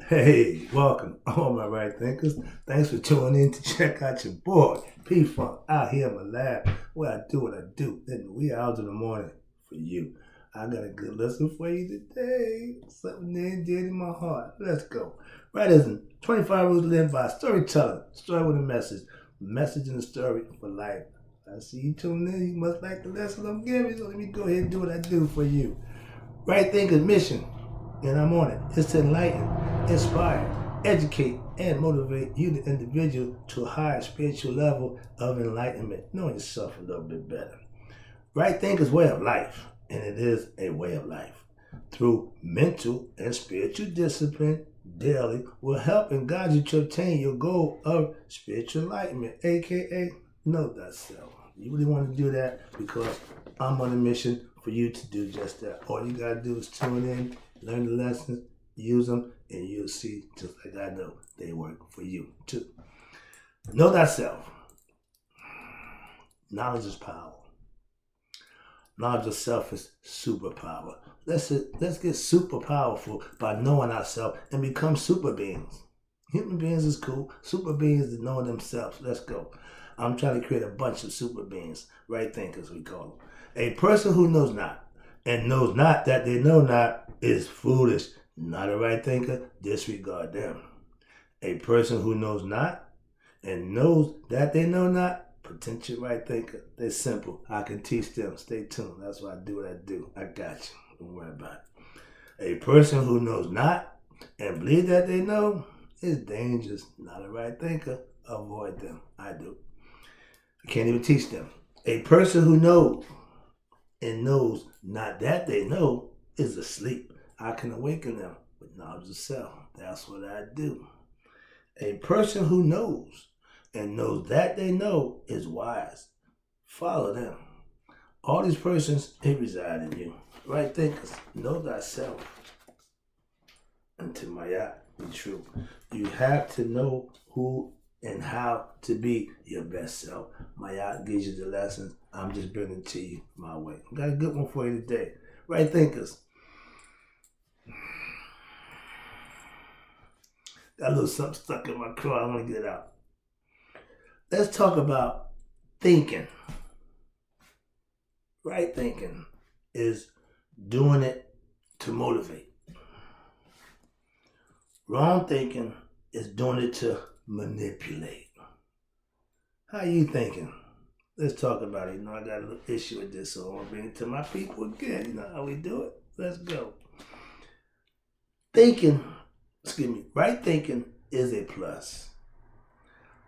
Hey, welcome, all my right thinkers. Thanks for tuning in to check out your boy, P Funk, out here in my lab, where I do what I do in the wee hours in the morning for you. I got a good lesson for you today. Something near and dear to my heart. Let's go. Right isn't 25 rules to live by storytelling. Story with a message and a story for life. I see you tuning in. You must like the lesson I'm giving, so let me go ahead and do what I do for you. Right Thinker's mission, and I'm on it, is to enlighten, inspire, educate, and motivate you, the individual, to a higher spiritual level of enlightenment, knowing yourself a little bit better. Right Thinker's way of life, and it is a way of life. Through mental and spiritual discipline daily will help and guide you to obtain your goal of spiritual enlightenment, aka know thyself. You really want to do that because I'm on a mission for you to do just that. All you gotta do is tune in, learn the lessons, use them, and you'll see, just like I know, they work for you too. Know thyself. Knowledge is power. Knowledge of self is superpower. Let's get super powerful by knowing ourselves and become super beings. Human beings is cool. Super beings is knowing themselves. Let's go. I'm trying to create a bunch of super beings, right thinkers we call them. A person who knows not and knows not that they know not is foolish. Not a right thinker. Disregard them. A person who knows not and knows that they know not, potential right thinker. They're simple. I can teach them. Stay tuned. That's why I do what I do. I got you. Don't worry about it. A person who knows not and believes that they know is dangerous. Not a right thinker. Avoid them. I do. I can't even teach them. A person who knows and knows not that they know is asleep. I can awaken them with knowledge of self. That's what I do. A person who knows and knows that they know is wise. Follow them. All these persons, they reside in you. Right thinkers, know thyself. Until my yacht be true. You have to know who and how to be your best self. My yacht gives you the lessons. I'm just bringing it to you my way. Got a good one for you today. Right thinkers. Got a little something stuck in my craw. I want to get it out. Let's talk about thinking. Right thinking is doing it to motivate. Wrong thinking is doing it to manipulate. How you thinking? Let's talk about it. You know, I got a little issue with this, so I want to bring it to my people again. You know how we do it. Let's go. Right thinking is a plus.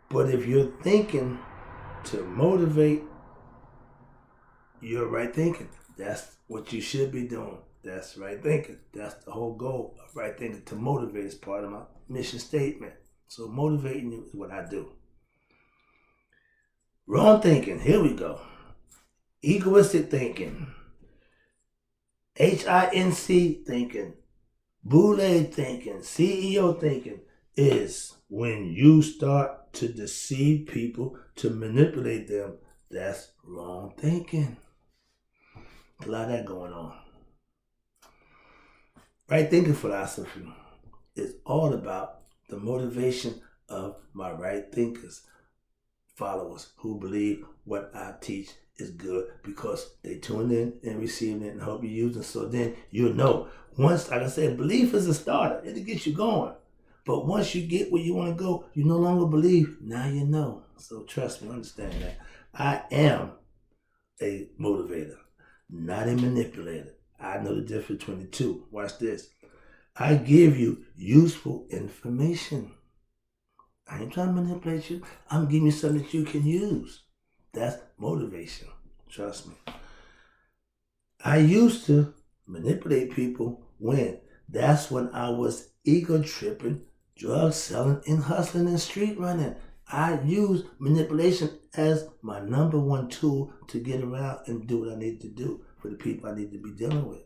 But if you're thinking to motivate, you're right thinking. That's what you should be doing. That's right thinking. That's the whole goal of right thinking. To motivate is part of my mission statement. So motivating you is what I do. Wrong thinking. Here we go. Egoistic thinking. HINC thinking. Boule thinking. CEO thinking is when you start to deceive people, to manipulate them. That's wrong thinking. A lot of that going on. Right thinking philosophy is all about the motivation of my right thinkers, followers who believe what I teach is good because they tune in and receive it and hope you use it. So then you'll know. Once, like I said, belief is a starter. It'll get you going. But once you get where you want to go, you no longer believe. Now you know. So trust me, understand that. I am a motivator, not a manipulator. I know the difference between the two. Watch this. I give you useful information. I ain't trying to manipulate you. I'm giving you something that you can use. That's motivation. Trust me. I used to manipulate people when that's when I was ego tripping, drug selling, and hustling and street running. I use manipulation as my number one tool to get around and do what I need to do for the people I need to be dealing with.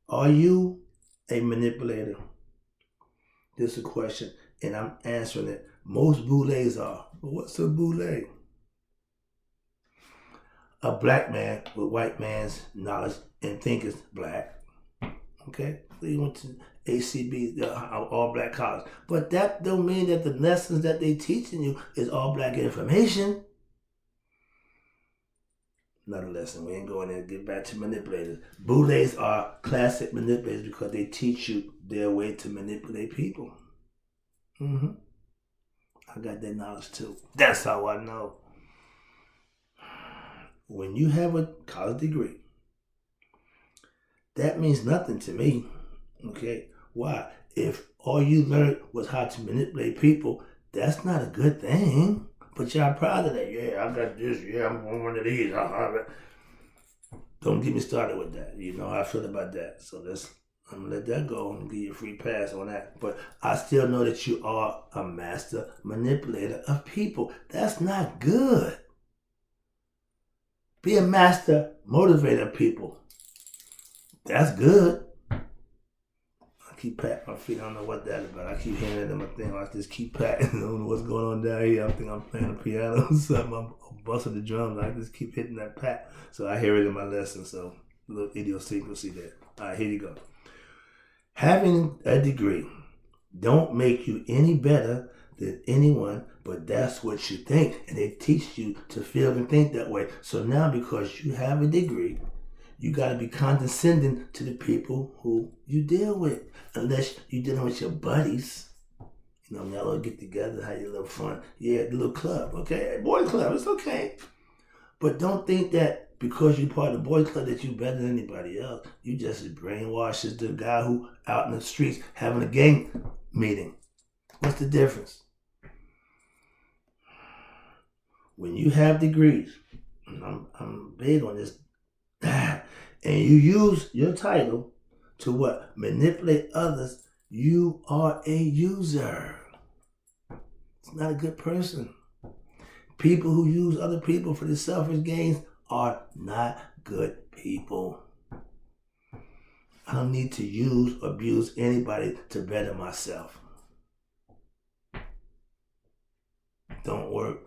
Are you a manipulator? This is a question, and I'm answering it. Most boules are. But what's a boule? A black man with white man's knowledge and think is black. Okay, so you went to ACB, all black college, but that don't mean that the lessons that they teaching you is all black information. Another lesson. We ain't going there. Get back to manipulators. Boulets are classic manipulators because they teach you their way to manipulate people. I got that knowledge too. That's how I know. When you have a college degree, that means nothing to me. Okay? Why? If all you learned was how to manipulate people, that's not a good thing. But y'all proud of that. Yeah, I got this. Yeah, I'm one of these. Don't get me started with that. You know how I feel about that. So I'm going to let that go and give you a free pass on that. But I still know that you are a master manipulator of people. That's not good. Be a master motivator of people. That's good. I keep patting my feet. I don't know what that's about. I keep hearing it in my thing. I just keep patting. I don't know what's going on down here. I think I'm playing the piano or something. I'm busting the drums. I just keep hitting that pat. So I hear it in my lesson. So a little idiosyncrasy there. All right, here you go. Having a degree don't make you any better than anyone, but that's what you think. And they teach you to feel and think that way. So now because you have a degree, you got to be condescending to the people who you deal with. Unless you're dealing with your buddies. You know, y'all all get together, have your little fun. Yeah, the little club, okay? Boy club, it's okay. But don't think that because you're part of the boy club that you're better than anybody else. You just as brainwashed as the guy who out in the streets having a gang meeting. What's the difference? When you have degrees, and I'm big on this, and you use your title to what? Manipulate others, you are a user. It's not a good person. People who use other people for their selfish gains are not good people. I don't need to use or abuse anybody to better myself. Don't work.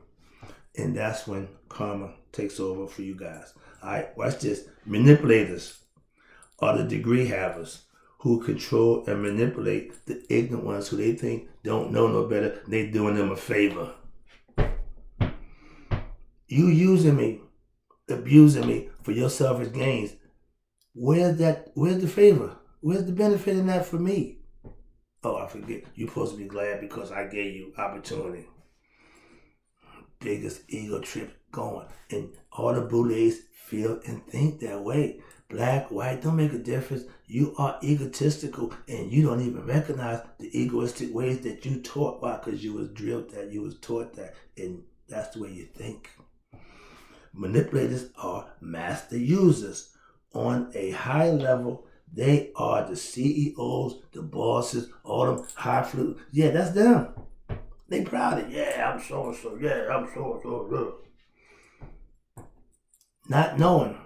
And that's when karma takes over for you guys. All right, watch this. Manipulators are the degree havers who control and manipulate the ignorant ones who they think don't know no better. They doing them a favor. You using me, abusing me for your selfish gains. Where's the favor? Where's the benefit in that for me? Oh, I forget. You're supposed to be glad because I gave you opportunity. Biggest ego trip going. And all the bullies feel and think that way. Black, white, don't make a difference. You are egotistical and you don't even recognize the egoistic ways that you taught. Why? Because you was drilled that, you was taught that, and that's the way you think. Manipulators are master users. On a high level, they are the CEOs, the bosses, all them high flu. Yeah, that's them. They proud of it. Yeah, I'm so-and-so. Yeah, I'm so-and-so. Not knowing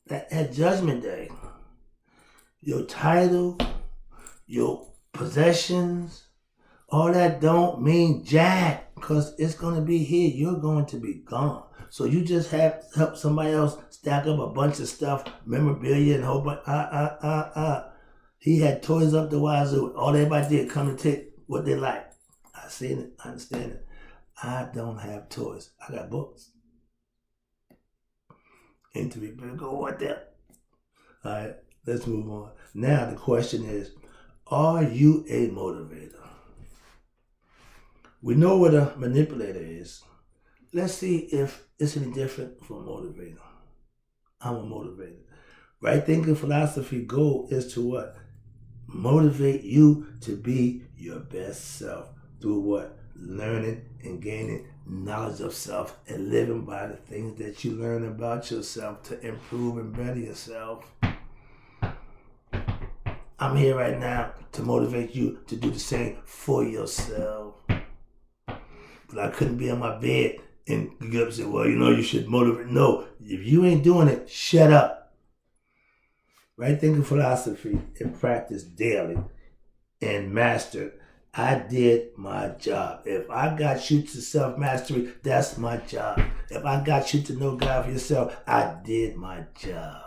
that at Judgment Day, your title, your possessions, all that don't mean jack because it's going to be here. You're going to be gone. So you just have to help somebody else stack up a bunch of stuff, memorabilia and a whole bunch. He had toys up the wazoo. All everybody did come and take what they like. I seen it. I understand it. I don't have toys. I got books. Interview, better go what that. All right, let's move on. Now the question is, are you a motivator? We know what a manipulator is. Let's see if it's any different from a motivator. I'm a motivator. Right thinking philosophy goal is to what? Motivate you to be your best self through what? Learning and gaining knowledge of self and living by the things that you learn about yourself to improve and better yourself. I'm here right now to motivate you to do the same for yourself. But I couldn't be on my bed and get up and say, well, you should motivate. No, if you ain't doing it, shut up. Right thinking philosophy and practice daily and master. I did my job. If I got you to self-mastery, that's my job. If I got you to know God for yourself, I did my job.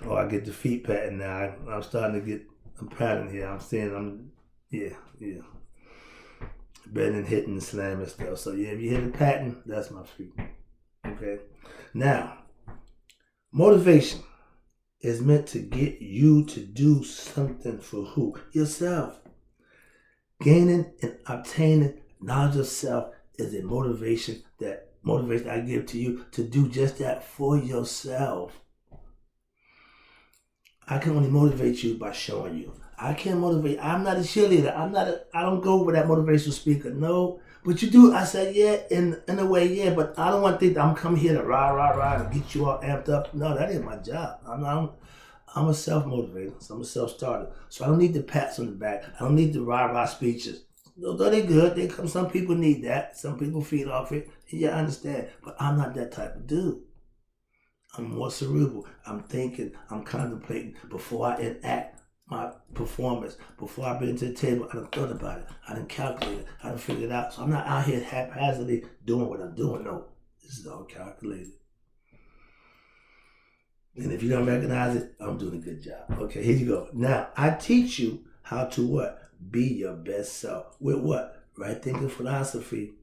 Oh, I get the feet patting now. I'm starting to get a pattern here. I'm saying yeah. Better than hitting and slamming stuff. So yeah, if you hit a pattern, that's my feet. Okay. Now, motivation is meant to get you to do something for who? Yourself. Gaining and obtaining knowledge of self is a motivation I give to you to do just that for yourself. I can only motivate you by showing you. I can't motivate. I'm not a cheerleader. I don't go with that motivational speaker. No. But you do. I said, yeah, in a way, yeah. But I don't want to think that I'm coming here to rah, and get you all amped up. No, that ain't my job. I'm a self-motivator. So I'm a self-starter. So I don't need the pats on the back. I don't need the rah speeches. Though they're good. Some people need that. Some people feed off it. Yeah, I understand. But I'm not that type of dude. I'm more cerebral. I'm thinking, I'm contemplating before I enact my performance. Before I bring it to the table, I done thought about it. I done calculated it. I done figured it out. So I'm not out here haphazardly doing what I'm doing. No, this is all calculated. And if you don't recognize it, I'm doing a good job. Okay, here you go. Now, I teach you how to what? Be your best self. With what? Right thinking philosophy.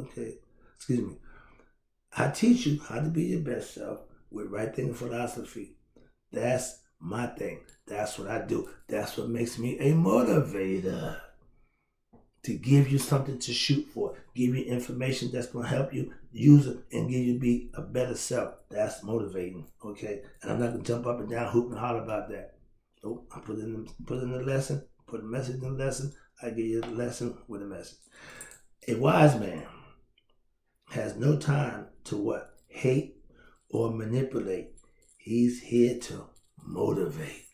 Okay, excuse me. I teach you how to be your best self with right thinking philosophy. That's my thing. That's what I do. That's what makes me a motivator. To give you something to shoot for. Give you information that's going to help you use it and give you be a better self. That's motivating. Okay? And I'm not going to jump up and down, hoop and holler about that. Nope. I put in the lesson, put a message in the lesson. I give you a lesson with a message. A wise man has no time to what? Hate or manipulate. He's here to motivate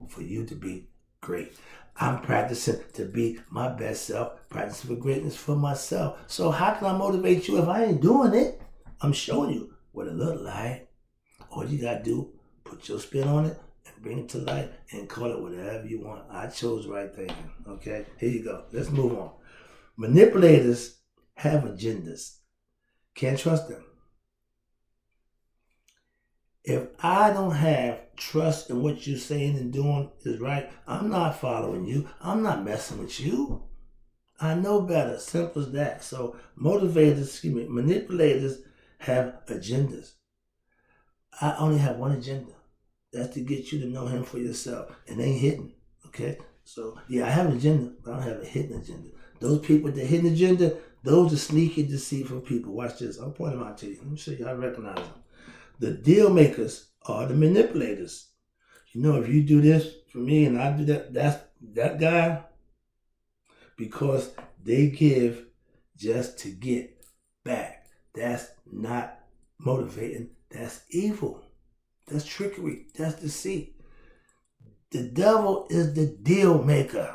for you to be great. I'm practicing to be my best self, practicing for greatness for myself. So how can I motivate you if I ain't doing it? I'm showing you what it look like. All you got to do, put your spin on it and bring it to life and call it whatever you want. I chose right thinking. Okay, here you go. Let's move on. Manipulators have agendas. Can't trust them. If I don't have trust in what you're saying and doing is right, I'm not following you. I'm not messing with you. I know better. Simple as that. So manipulators have agendas. I only have one agenda. That's to get you to know him for yourself. And they ain't hidden. Okay? So, yeah, I have an agenda, but I don't have a hidden agenda. Those people with the hidden agenda, those are sneaky, deceitful people. Watch this. I'll point them out to you. Let me show you how I recognize them. The deal makers are the manipulators. You know, if you do this for me and I do that, that's that guy, because they give just to get back. That's not motivating. That's evil. That's trickery. That's deceit. The devil is the deal maker.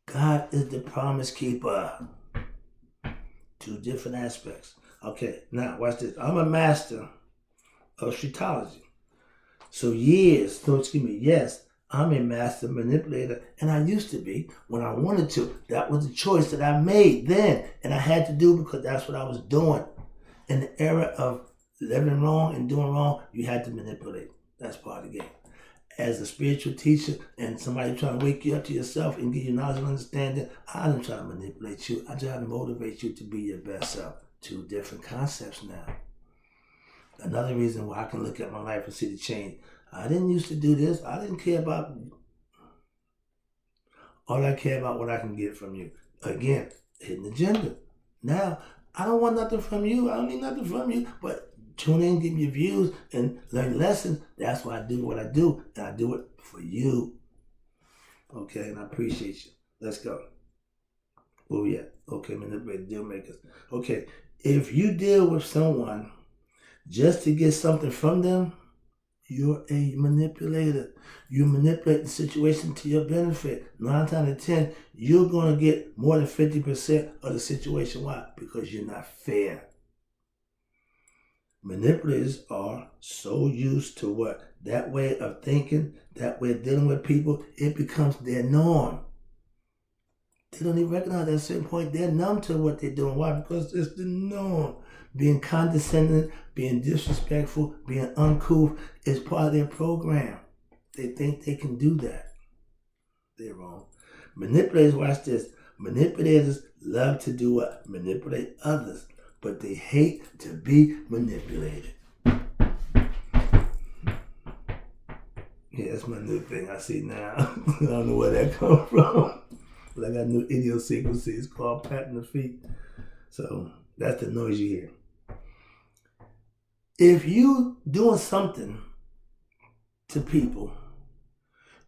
God is the promise keeper. Two different aspects. Okay, now watch this. I'm a master of strategy. Yes, I'm a master manipulator, and I used to be when I wanted to. That was the choice that I made then, and I had to do because that's what I was doing. In the era of living wrong and doing wrong, you had to manipulate. That's part of the game. As a spiritual teacher and somebody trying to wake you up to yourself and give you knowledge and understanding, I don't try to manipulate you. I try to motivate you to be your best self. Two different concepts now. Another reason why I can look at my life and see the change. I didn't used to do this. I didn't care about. All I care about what I can get from you. Again, hidden agenda. Now, I don't want nothing from you. I don't need nothing from you. But tune in, give me views, and learn lessons. That's why I do what I do. And I do it for you. Okay, and I appreciate you. Let's go. Where we at? Okay, manipulated deal makers. Okay, if you deal with someone just to get something from them, you're a manipulator. You manipulate the situation to your benefit. 9 times out of 10, you're going to get more than 50% of the situation. Why? Because you're not fair. Manipulators are so used to what? That way of thinking, that way of dealing with people, it becomes their norm. They don't even recognize at a certain point they're numb to what they're doing. Why? Because it's the norm. Being condescending, being disrespectful, being uncouth is part of their program. They think they can do that. They're wrong. Manipulators, watch this. Manipulators love to do what? Manipulate others, but they hate to be manipulated. Yeah, that's my new thing I see now. I don't know where that comes from. But I got new idiosyncrasies called patting the feet. So that's the noise you hear. If you doing something to people,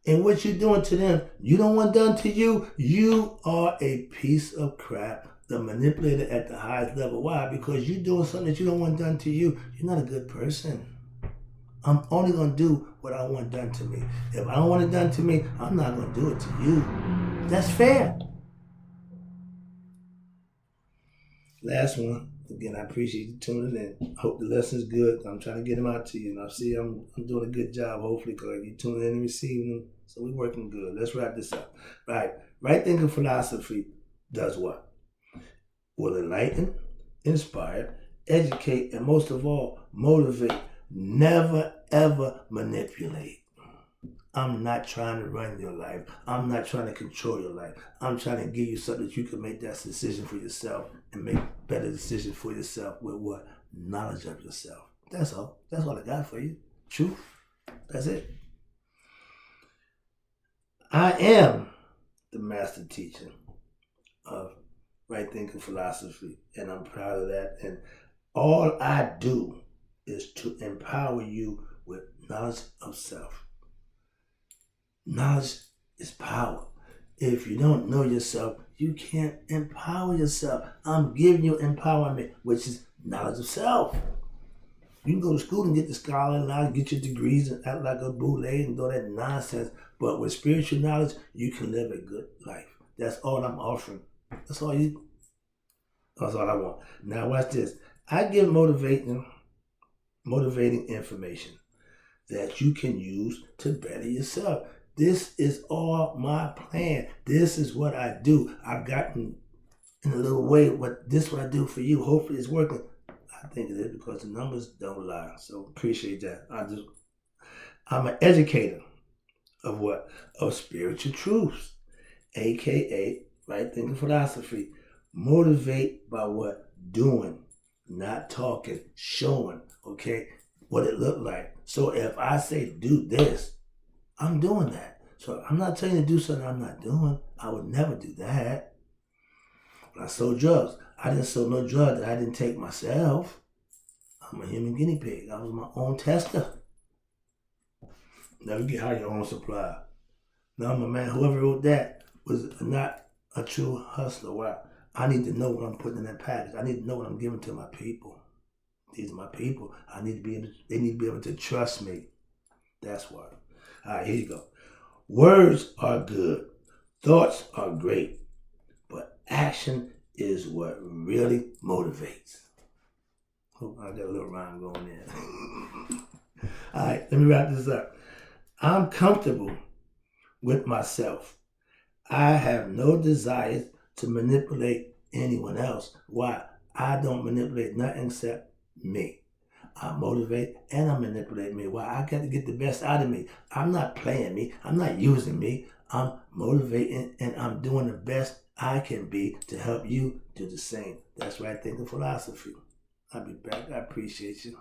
and what you're doing to them, you don't want done to you, you are a piece of crap, the manipulator at the highest level. Why? Because you're doing something that you don't want done to you. You're not a good person. I'm only going to do what I want done to me. If I don't want it done to me, I'm not going to do it to you. That's fair. Last one. Again, I appreciate you tuning in. Hope the lesson's good. I'm trying to get them out to you. And I see I'm doing a good job, hopefully, because you tuning in and receiving them. So we're working good. Let's wrap this up. Right thinking philosophy does what? Will enlighten, inspire, educate, and most of all, motivate. Never, ever manipulate. I'm not trying to run your life. I'm not trying to control your life. I'm trying to give you something that you can make that decision for yourself and make better decisions for yourself with what? Knowledge of yourself. That's all. That's all I got for you. Truth. That's it. I am the master teacher of right thinking philosophy, and I'm proud of that. And all I do is to empower you with knowledge of self. Knowledge is power. If you don't know yourself, you can't empower yourself. I'm giving you empowerment, which is knowledge of self. You can go to school and get the scholarly knowledge, get your degrees and act like a boule and all that nonsense. But with spiritual knowledge, you can live a good life. That's all I'm offering. That's all I want. Now watch this. I give motivating information that you can use to better yourself. This is all my plan. This is what I do. I've gotten in a little way what I do for you. Hopefully it's working. I think it is because the numbers don't lie. So appreciate that. I'm an educator of what? Of spiritual truths, aka right thinking philosophy. Motivate by what? Doing, not talking, showing, okay, what it looked like. So if I say do this, I'm doing that. So I'm not telling you to do something I'm not doing. I would never do that. When I sold drugs, I didn't sell no drug that I didn't take myself. I'm a human guinea pig. I was my own tester. Never get high your own supply. Now, my man, whoever wrote that was not a true hustler. Why? I need to know what I'm putting in that package. I need to know what I'm giving to my people. These are my people. They need to be able to trust me. That's why. All right, here you go. Words are good. Thoughts are great. But action is what really motivates. Hope I got a little rhyme going there. All right, let me wrap this up. I'm comfortable with myself. I have no desires to manipulate anyone else. Why? I don't manipulate nothing except me. I motivate and I manipulate me. Why? I got to get the best out of me. I'm not playing me. I'm not using me. I'm motivating and I'm doing the best I can be to help you do the same. That's right thinking philosophy. I'll be back. I appreciate you.